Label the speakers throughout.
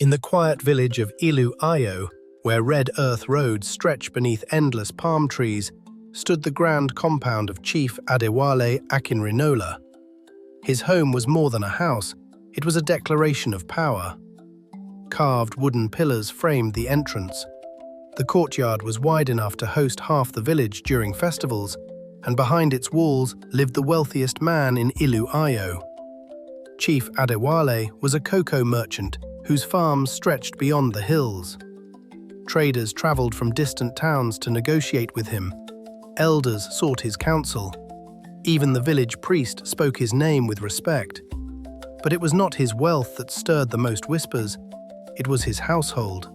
Speaker 1: In the quiet village of Ilu Ayo, where red earth roads stretch beneath endless palm trees, stood the grand compound of Chief Adewale Akinrinola. His home was more than a house, it was a declaration of power. Carved wooden pillars framed the entrance. The courtyard was wide enough to host half the village during festivals, and behind its walls lived the wealthiest man in Ilu Ayo. Chief Adewale was a cocoa merchant whose farms stretched beyond the hills. Traders traveled from distant towns to negotiate with him. Elders sought his counsel. Even the village priest spoke his name with respect. But it was not his wealth that stirred the most whispers, it was his household.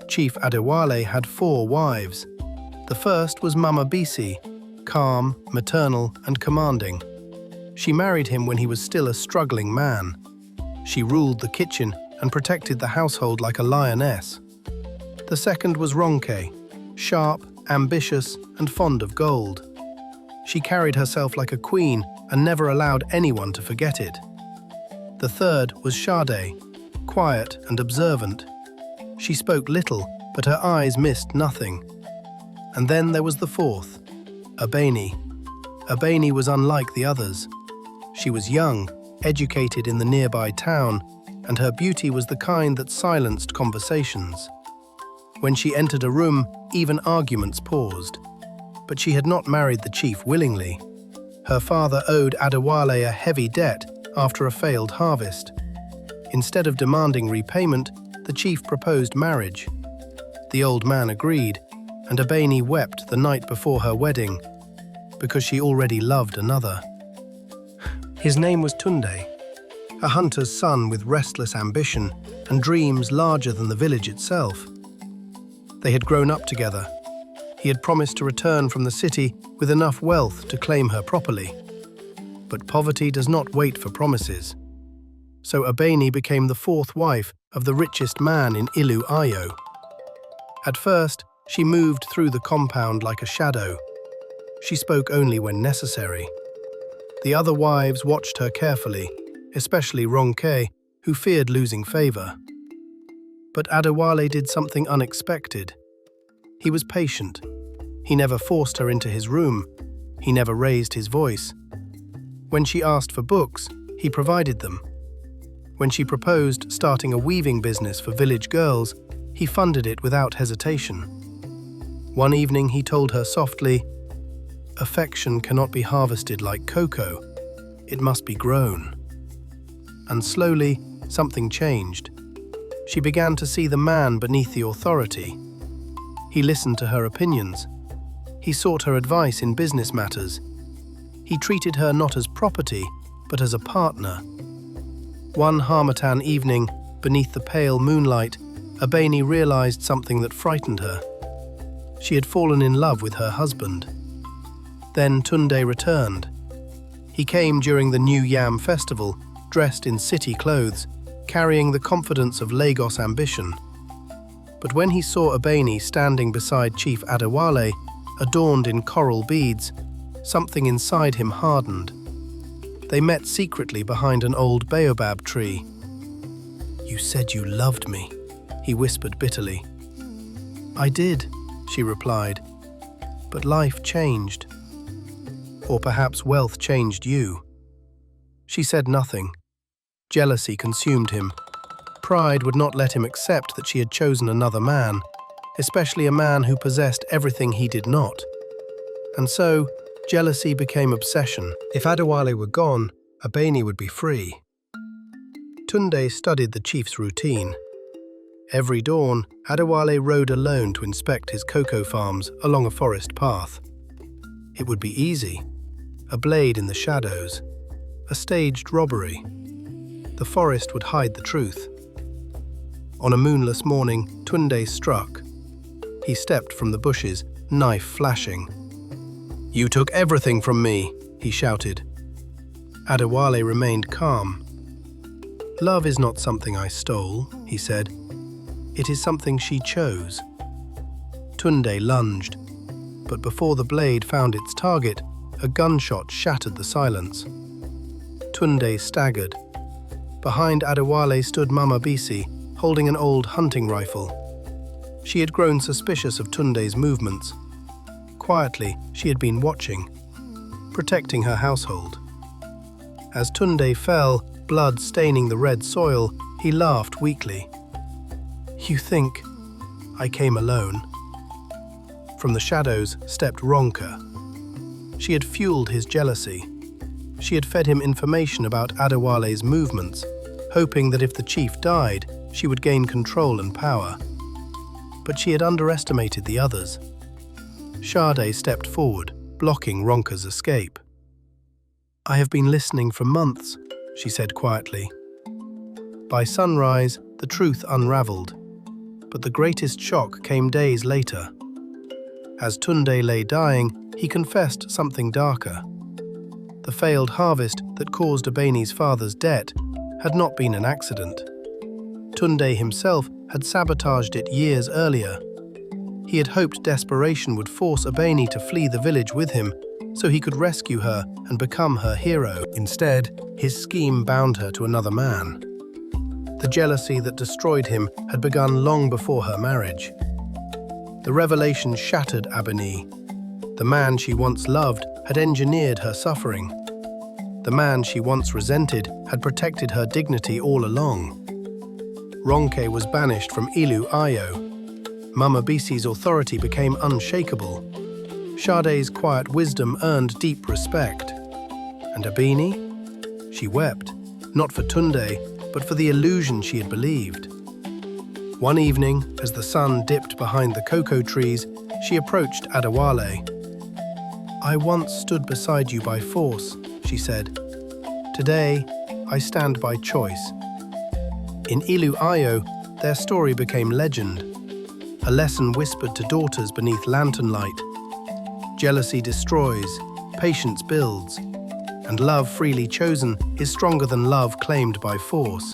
Speaker 1: Chief Adewale had 4 wives. The first was Mama Bisi, calm, maternal, and commanding. She married him when he was still a struggling man. She ruled the kitchen and protected the household like a lioness. The second was Ronke, sharp, ambitious, and fond of gold. She carried herself like a queen and never allowed anyone to forget it. The third was Sade, quiet and observant. She spoke little, but her eyes missed nothing. And then there was the fourth, Abeni. Abeni was unlike the others. She was young, educated in the nearby town, and her beauty was the kind that silenced conversations. When she entered a room, even arguments paused. But she had not married the chief willingly. Her father owed Adewale a heavy debt after a failed harvest. Instead of demanding repayment, the chief proposed marriage. The old man agreed, and Abeni wept the night before her wedding, because she already loved another. His name was Tunde, a hunter's son with restless ambition and dreams larger than the village itself. They had grown up together. He had promised to return from the city with enough wealth to claim her properly. But poverty does not wait for promises. So Abeni became the 4th wife of the richest man in Ilu Ayo. At first, she moved through the compound like a shadow. She spoke only when necessary. The other wives watched her carefully, especially Ronke, who feared losing favor. But Adewale did something unexpected. He was patient. He never forced her into his room. He never raised his voice. When she asked for books, he provided them. When she proposed starting a weaving business for village girls, he funded it without hesitation. One evening he told her softly, "Affection cannot be harvested like cocoa. It must be grown." And slowly, something changed. She began to see the man beneath the authority. He listened to her opinions. He sought her advice in business matters. He treated her not as property, but as a partner. One Harmattan evening, beneath the pale moonlight, Abeni realized something that frightened her. She had fallen in love with her husband. Then Tunde returned. He came during the New Yam festival, dressed in city clothes, carrying the confidence of Lagos ambition. But when he saw Abeni standing beside Chief Adewale, adorned in coral beads, something inside him hardened. They met secretly behind an old baobab tree. "You said you loved me," he whispered bitterly. "I did," she replied, "but life changed. Or perhaps wealth changed you." She said nothing. Jealousy consumed him. Pride would not let him accept that she had chosen another man, especially a man who possessed everything he did not. And so, jealousy became obsession. If Adewale were gone, Abeni would be free. Tunde studied the chief's routine. Every dawn, Adewale rode alone to inspect his cocoa farms along a forest path. It would be easy. A blade in the shadows. A staged robbery. The forest would hide the truth. On a moonless morning, Tunde struck. He stepped from the bushes, knife flashing. "You took everything from me," he shouted. Adewale remained calm. "Love is not something I stole," he said. "It is something she chose." Tunde lunged, but before the blade found its target, a gunshot shattered the silence. Tunde staggered. Behind Adewale stood Mama Bisi, holding an old hunting rifle. She had grown suspicious of Tunde's movements. Quietly, she had been watching, protecting her household. As Tunde fell, blood staining the red soil, he laughed weakly. "You think I came alone?" From the shadows stepped Ronka. She had fueled his jealousy. She had fed him information about Adewale's movements, hoping that if the chief died, she would gain control and power. But she had underestimated the others. Sade stepped forward, blocking Ronka's escape. "I have been listening for months," she said quietly. By sunrise, the truth unraveled, but the greatest shock came days later. As Tunde lay dying, he confessed something darker. The failed harvest that caused Abeni's father's debt had not been an accident. Tunde himself had sabotaged it years earlier. He had hoped desperation would force Abeni to flee the village with him so he could rescue her and become her hero. Instead, his scheme bound her to another man. The jealousy that destroyed him had begun long before her marriage. The revelation shattered Abeni. The man she once loved had engineered her suffering. The man she once resented had protected her dignity all along. Ronke was banished from Ilu Ayo. Mama Bisi's authority became unshakable. Sade's quiet wisdom earned deep respect. And Abeni? She wept, not for Tunde, but for the illusion she had believed. One evening, as the sun dipped behind the cocoa trees, she approached Adewale. "I once stood beside you by force," she said. "Today, I stand by choice." In Ilu Ayo, their story became legend, a lesson whispered to daughters beneath lantern light. Jealousy destroys, patience builds, and love freely chosen is stronger than love claimed by force.